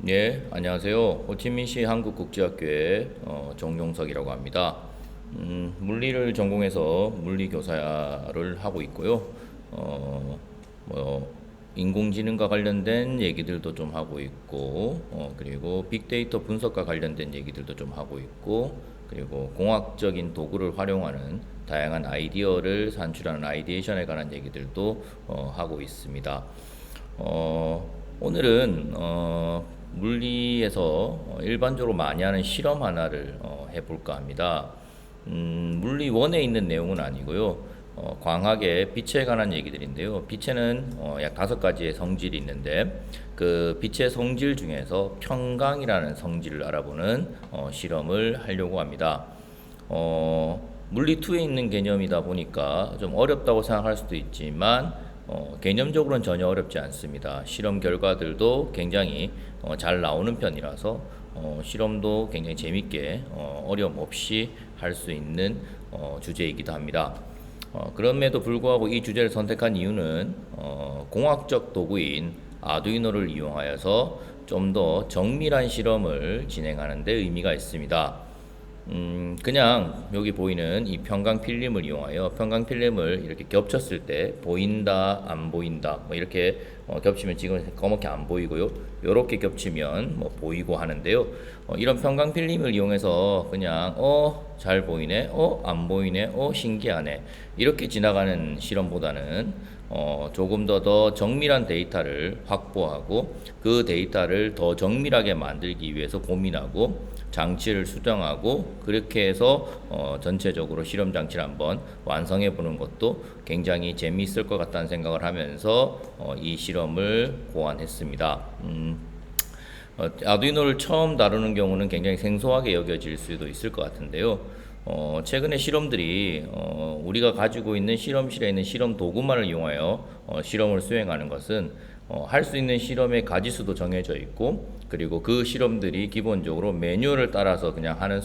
예, 안녕하세요. 호치민시 한국국제학교의 정용석이라고 합니다. 물리를 전공해서 물리교사를 하고 있고요. 뭐 인공지능과 관련된 얘기들도 좀 하고 있고, 그리고 빅데이터 분석과 관련된 얘기들도 좀 하고 있고, 그리고 공학적인 도구를 활용하는 다양한 아이디어를 산출하는 아이디에이션에 관한 얘기들도 하고 있습니다. 오늘은 물리에서 일반적으로 많이 하는 실험 하나를 해볼까 합니다. 물리 1에 있는 내용은 아니고요. 광학의 빛에 관한 얘기들인데요. 빛에는 약 5가지의 성질이 있는데 그 빛의 성질 중에서 평강이라는 성질을 알아보는 실험을 하려고 합니다. 물리 2에 있는 개념이다 보니까 좀 어렵다고 생각할 수도 있지만 개념적으로는 전혀 어렵지 않습니다. 실험 결과들도 굉장히 잘 나오는 편이라서 실험도 굉장히 재밌게 어려움 없이 할 수 있는 주제이기도 합니다. 그럼에도 불구하고 이 주제를 선택한 이유는 공학적 도구인 아두이노를 이용하여서 좀 더 정밀한 실험을 진행하는 데 의미가 있습니다. 그냥 여기 보이는 이 평강 필름을 이용하여 평강 필름을 이렇게 겹쳤을 때 보인다, 안 보인다, 뭐 이렇게 겹치면 지금 검게 안 보이고요. 이렇게 겹치면 뭐 보이고 하는데요. 이런 평강 필름을 이용해서 그냥 잘 보이네, 안 보이네, 신기하네 이렇게 지나가는 실험보다는 조금 더 정밀한 데이터를 확보하고 그 데이터를 더 정밀하게 만들기 위해서 고민하고 장치를 수정하고 그렇게 해서 전체적으로 실험 장치를 한번 완성해 보는 것도 굉장히 재미있을 것 같다는 생각을 하면서 이 실험을 고안했습니다. 아두이노를 처음 다루는 경우는 굉장히 생소하게 여겨질 수도 있을 것 같은데요. 최근에 실험들이 우리가 가지고 있는 실험실에 있는 실험 도구만을 이용하여 실험을 수행하는 것은 할 수 있는 실험의 가지수도 정해져 있고 그리고 그 실험들이 기본적으로 매뉴얼을 따라서 그냥 하는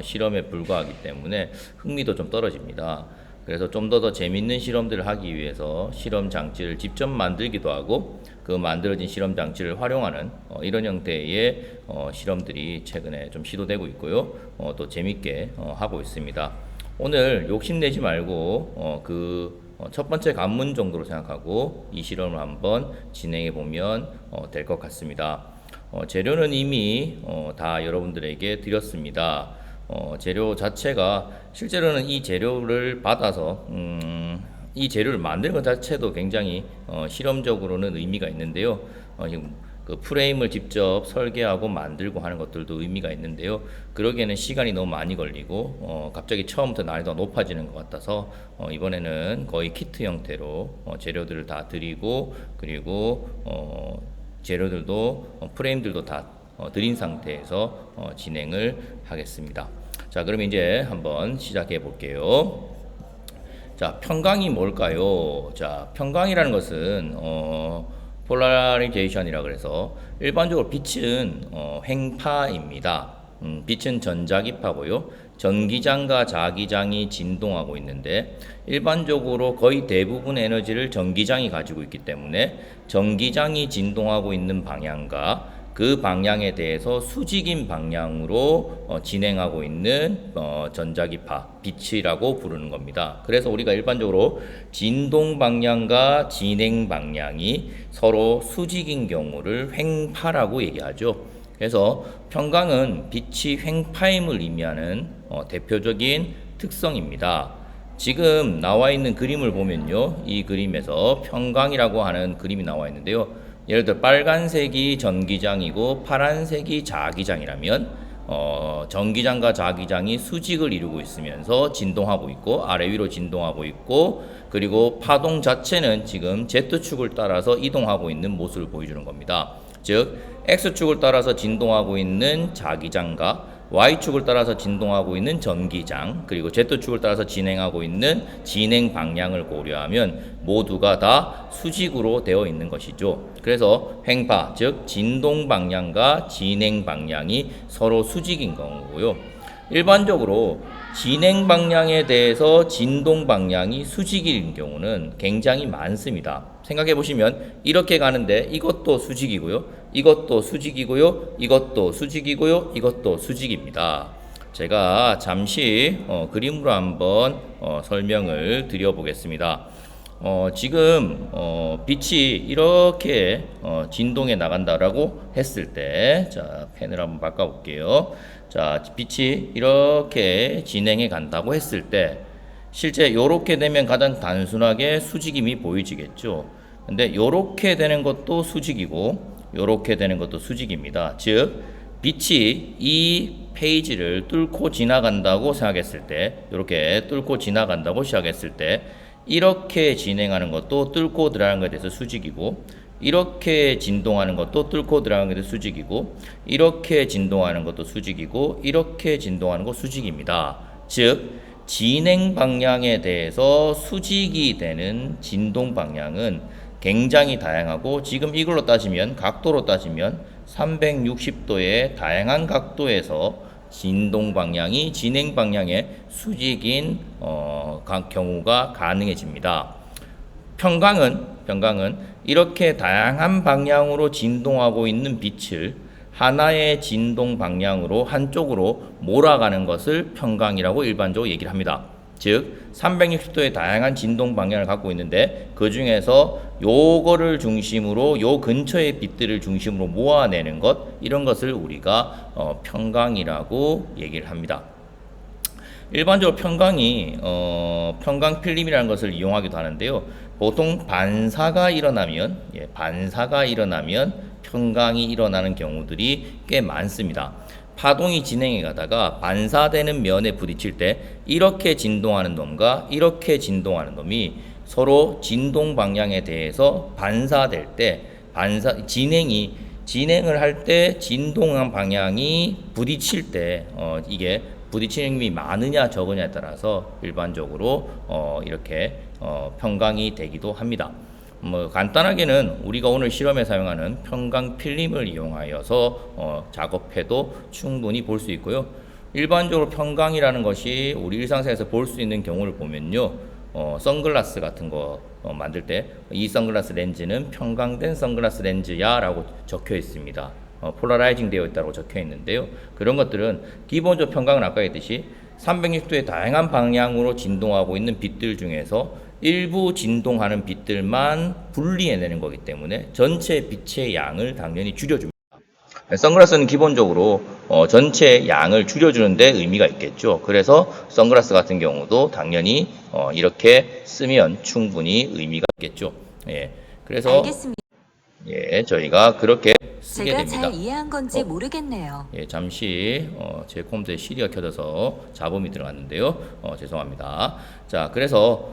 실험에 불과하기 때문에 흥미도 좀 떨어집니다. 그래서 좀 더 재밌는 실험들을 하기 위해서 실험 장치를 직접 만들기도 하고 그 만들어진 실험 장치를 활용하는 이런 형태의 실험들이 최근에 좀 시도되고 있고요. 또 재밌게 하고 있습니다. 오늘 욕심내지 말고 첫 번째 관문 정도로 생각하고 이 실험을 한번 진행해 보면 될 것 같습니다. 재료는 이미 다 여러분들에게 드렸습니다. 재료 자체가 실제로는 이 재료를 받아서 이 재료를 만드는 것 자체도 굉장히 실험적으로는 의미가 있는데요. 그 프레임을 직접 설계하고 만들고 하는 것들도 의미가 있는데요. 그러기에는 시간이 너무 많이 걸리고 갑자기 처음부터 난이도가 높아지는 것 같아서 이번에는 거의 키트 형태로 재료들을 다 드리고 그리고 재료들도 프레임들도 다 드린 상태에서 진행을 하겠습니다. 자, 그럼 이제 한번 시작해 볼게요. 자, 평강이 뭘까요? 자, 평강이라는 것은 폴라리제이션이라 그래서 일반적으로 빛은 횡파입니다. 빛은 전자기파고요. 전기장과 자기장이 진동하고 있는데 일반적으로 거의 대부분의 에너지를 전기장이 가지고 있기 때문에 전기장이 진동하고 있는 방향과 그 방향에 대해서 수직인 방향으로 진행하고 있는 전자기파, 빛이라고 부르는 겁니다. 그래서 우리가 일반적으로 진동 방향과 진행 방향이 서로 수직인 경우를 횡파라고 얘기하죠. 그래서 평강은 빛이 횡파임을 의미하는 대표적인 특성입니다. 지금 나와 있는 그림을 보면요. 이 그림에서 평강이라고 하는 그림이 나와 있는데요. 예를 들어 빨간색이 전기장이고 파란색이 자기장이라면 전기장과 자기장이 수직을 이루고 있으면서 진동하고 있고 아래 위로 진동하고 있고 그리고 파동 자체는 지금 Z축을 따라서 이동하고 있는 모습을 보여주는 겁니다. 즉 X축을 따라서 진동하고 있는 자기장과 Y축을 따라서 진동하고 있는 전기장 그리고 Z축을 따라서 진행하고 있는 진행 방향을 고려하면 모두가 다 수직으로 되어 있는 것이죠. 그래서 횡파, 즉 진동 방향과 진행 방향이 서로 수직인 경우고요. 일반적으로 진행 방향에 대해서 진동 방향이 수직인 경우는 굉장히 많습니다. 생각해 보시면 이렇게 가는데 이것도 수직이고요. 이것도 수직이고요. 이것도 수직이고요. 이것도 수직입니다. 제가 잠시 그림으로 한번 설명을 드려 보겠습니다. 지금 빛이 이렇게 진동해 나간다라고 했을 때, 자, 펜을 한번 바꿔 볼게요. 자, 빛이 이렇게 진행해 간다고 했을 때 실제 요렇게 되면 가장 단순하게 수직임이 보이지겠죠. 근데 요렇게 되는 것도 수직이고 요렇게 되는 것도 수직입니다. 즉 빛이 이 페이지를 뚫고 지나간다고 생각했을 때, 이렇게 뚫고 지나간다고 시작했을 때 이렇게 진행하는 것도 뚫고 들어가는 것에 대해서 수직이고, 이렇게 진동하는 것도 뚫고 들어가는 것에 대해서 수직이고, 이렇게 진동하는 것도 수직이고, 이렇게 진동하는 것 수직입니다. 즉 진행 방향에 대해서 수직이 되는 진동 방향은 굉장히 다양하고, 지금 이걸로 따지면, 각도로 따지면 360도의 다양한 각도에서 진동 방향이 진행 방향의 수직인 경우가 가능해집니다. 평강은 이렇게 다양한 방향으로 진동하고 있는 빛을 하나의 진동 방향으로 한쪽으로 몰아가는 것을 평강이라고 일반적으로 얘기를 합니다. 즉 360도의 다양한 진동 방향을 갖고 있는데 그 중에서 요거를 중심으로 요 근처의 빛들을 중심으로 모아내는 것, 이런 것을 우리가 평강이라고 얘기를 합니다. 일반적으로 평강이 평강 필름이라는 것을 이용하기도 하는데요. 보통 반사가 일어나면 평강이 일어나는 경우들이 꽤 많습니다. 파동이 진행해 가다가 반사되는 면에 부딪힐 때 이렇게 진동하는 놈과 이렇게 진동하는 놈이 서로 진동 방향에 대해서 반사될 때, 진행을 할 때 진동한 방향이 부딪힐 때 이게 부딪히는 힘이 많으냐 적으냐에 따라서 일반적으로 이렇게 평강이 되기도 합니다. 간단하게는 우리가 오늘 실험에 사용하는 평강 필름을 이용하여서 작업해도 충분히 볼 수 있고요. 일반적으로 평강이라는 것이 우리 일상생활에서 볼 수 있는 경우를 보면요, 선글라스 같은 거 만들 때 이 선글라스 렌즈는 평강된 선글라스 렌즈야 라고 적혀 있습니다. 폴라라이징 되어 있다고 적혀 있는데요. 그런 것들은 기본적 평강은 아까 했듯이 360도의 다양한 방향으로 진동하고 있는 빛들 중에서 일부 진동하는 빛들만 분리해내는 거기 때문에 전체 빛의 양을 당연히 줄여줍니다. 선글라스는 기본적으로 전체 양을 줄여주는 데 의미가 있겠죠. 그래서 선글라스 같은 경우도 당연히 이렇게 쓰면 충분히 의미가 있겠죠. 예, 그래서 알겠습니다. 예, 저희가 그렇게 쓰게 제가 됩니다. 잘 이해한 건지 모르겠네요. 예, 잠시 제 컴퓨터에 시리가 켜져서 잡음이 들어갔는데요. 죄송합니다. 자, 그래서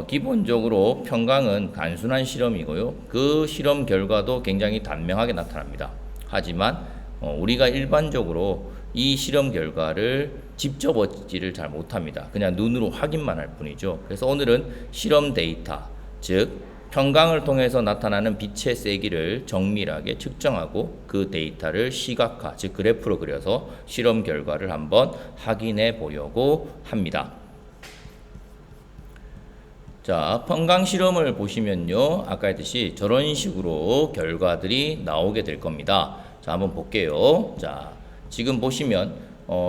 기본적으로 평강은 단순한 실험이고요. 그 실험 결과도 굉장히 단명하게 나타납니다. 하지만 우리가 일반적으로 이 실험 결과를 직접 얻지를 잘 못합니다. 그냥 눈으로 확인만 할 뿐이죠. 그래서 오늘은 실험 데이터, 즉 평강을 통해서 나타나는 빛의 세기를 정밀하게 측정하고 그 데이터를 시각화, 즉 그래프로 그려서 실험 결과를 한번 확인해 보려고 합니다. 자, 평강 실험을 보시면요, 아까 했듯이 저런 식으로 결과들이 나오게 될 겁니다. 자, 한번 볼게요. 자, 지금 보시면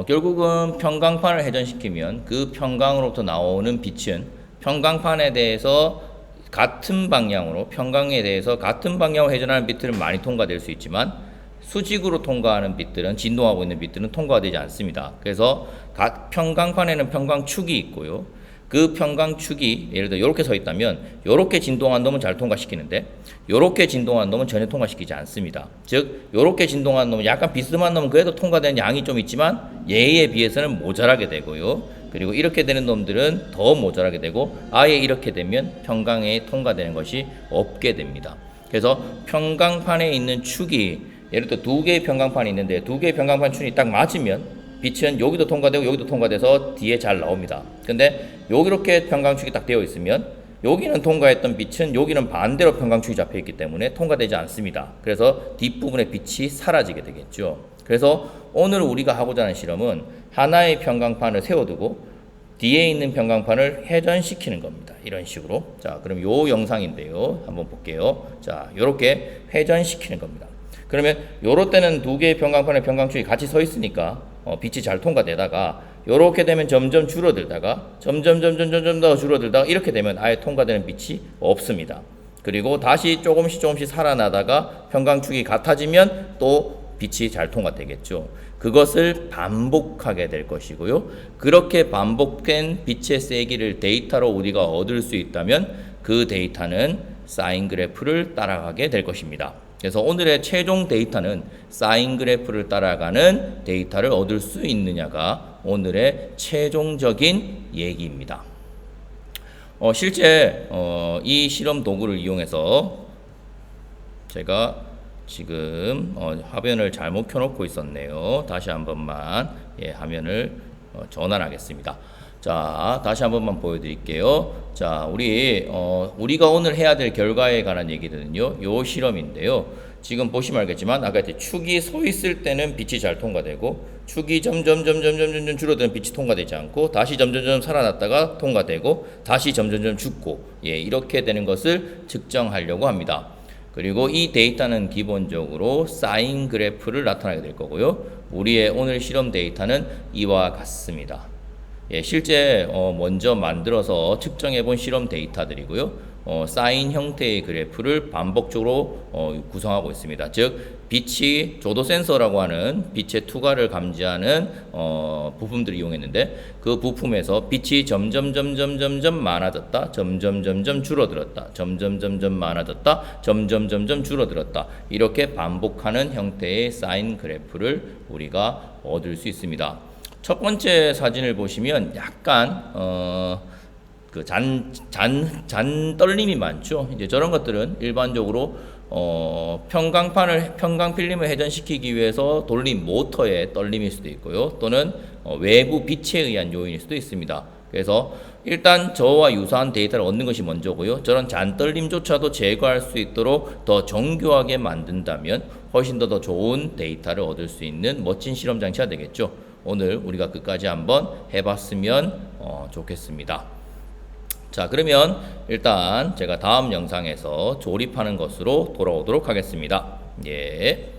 결국은 평강판을 회전시키면 그 평강으로부터 나오는 빛은 평강판에 대해서 같은 방향으로, 평강에 대해서 같은 방향으로 회전하는 빛들은 많이 통과될 수 있지만 수직으로 통과하는 빛들은, 진동하고 있는 빛들은 통과되지 않습니다. 그래서 각 평강판에는 평강축이 있고요. 그 평강축이 예를 들어 이렇게 서 있다면 이렇게 진동한 놈은 잘 통과시키는데 이렇게 진동한 놈은 전혀 통과시키지 않습니다. 즉 이렇게 진동한 놈은 약간 비스듬한 놈은 그래도 통과되는 양이 좀 있지만 얘에 비해서는 모자라게 되고요. 그리고 이렇게 되는 놈들은 더 모자라게 되고 아예 이렇게 되면 평강에 통과되는 것이 없게 됩니다. 그래서 평강판에 있는 축이 예를 들어 두 개의 평강판이 있는데 두 개의 평강판 축이 딱 맞으면 빛은 여기도 통과되고 여기도 통과돼서 뒤에 잘 나옵니다. 근데 여기 이렇게 평강축이 딱 되어 있으면 여기는 통과했던 빛은 여기는 반대로 평강축이 잡혀 있기 때문에 통과되지 않습니다. 그래서 뒷부분의 빛이 사라지게 되겠죠. 그래서 오늘 우리가 하고자 하는 실험은 하나의 평강판을 세워두고 뒤에 있는 평강판을 회전시키는 겁니다. 이런 식으로. 자, 그럼 요 영상인데요. 한번 볼게요. 자, 요렇게 회전시키는 겁니다. 그러면 요럴 때는 두 개의 평강판의 평강축이 같이 서 있으니까 빛이 잘 통과되다가 요렇게 되면 점점 줄어들다가 점점 더 줄어들다가 이렇게 되면 아예 통과되는 빛이 없습니다. 그리고 다시 조금씩 살아나다가 평강축이 같아지면 또 빛이 잘 통과되겠죠. 그것을 반복하게 될 것이고요. 그렇게 반복된 빛의 세기를 데이터로 우리가 얻을 수 있다면 그 데이터는 사인 그래프를 따라가게 될 것입니다. 그래서 오늘의 최종 데이터는 사인 그래프를 따라가는 데이터를 얻을 수 있느냐가 오늘의 최종적인 얘기입니다. 실제 이 실험 도구를 이용해서 제가 지금 화면을 잘못 켜놓고 있었네요. 다시 한 번만 화면을 전환하겠습니다. 자, 다시 한 번만 보여드릴게요. 자, 우리가 오늘 해야 될 결과에 관한 얘기들은요, 요 실험인데요. 지금 보시면 알겠지만 아까 축이 서 있을 때는 빛이 잘 통과되고 축이 점점 줄어드는 빛이 통과되지 않고 다시 점점 살아났다가 통과되고 다시 점점 죽고 이렇게 되는 것을 측정하려고 합니다. 그리고 이 데이터는 기본적으로 사인 그래프를 나타나게 될 거고요. 우리의 오늘 실험 데이터는 이와 같습니다. 실제 먼저 만들어서 측정해 본 실험 데이터들이고요. 사인 형태의 그래프를 반복적으로 구성하고 있습니다. 즉 빛이 조도 센서라고 하는 빛의 투과를 감지하는 부품들을 이용했는데 그 부품에서 빛이 점점 많아졌다, 점점 줄어들었다, 점점 많아졌다, 점점 줄어들었다, 이렇게 반복하는 형태의 사인 그래프를 우리가 얻을 수 있습니다. 첫 번째 사진을 보시면 약간 그 잔 떨림이 많죠. 이제 저런 것들은 일반적으로 평강 필름을 회전시키기 위해서 돌린 모터의 떨림일 수도 있고요. 또는 외부 빛에 의한 요인일 수도 있습니다. 그래서 일단 저와 유사한 데이터를 얻는 것이 먼저고요. 저런 잔떨림조차도 제거할 수 있도록 더 정교하게 만든다면 훨씬 더 좋은 데이터를 얻을 수 있는 멋진 실험 장치가 되겠죠. 오늘 우리가 끝까지 한번 해봤으면 좋겠습니다. 자, 그러면 일단 제가 다음 영상에서 조립하는 것으로 돌아오도록 하겠습니다. 예.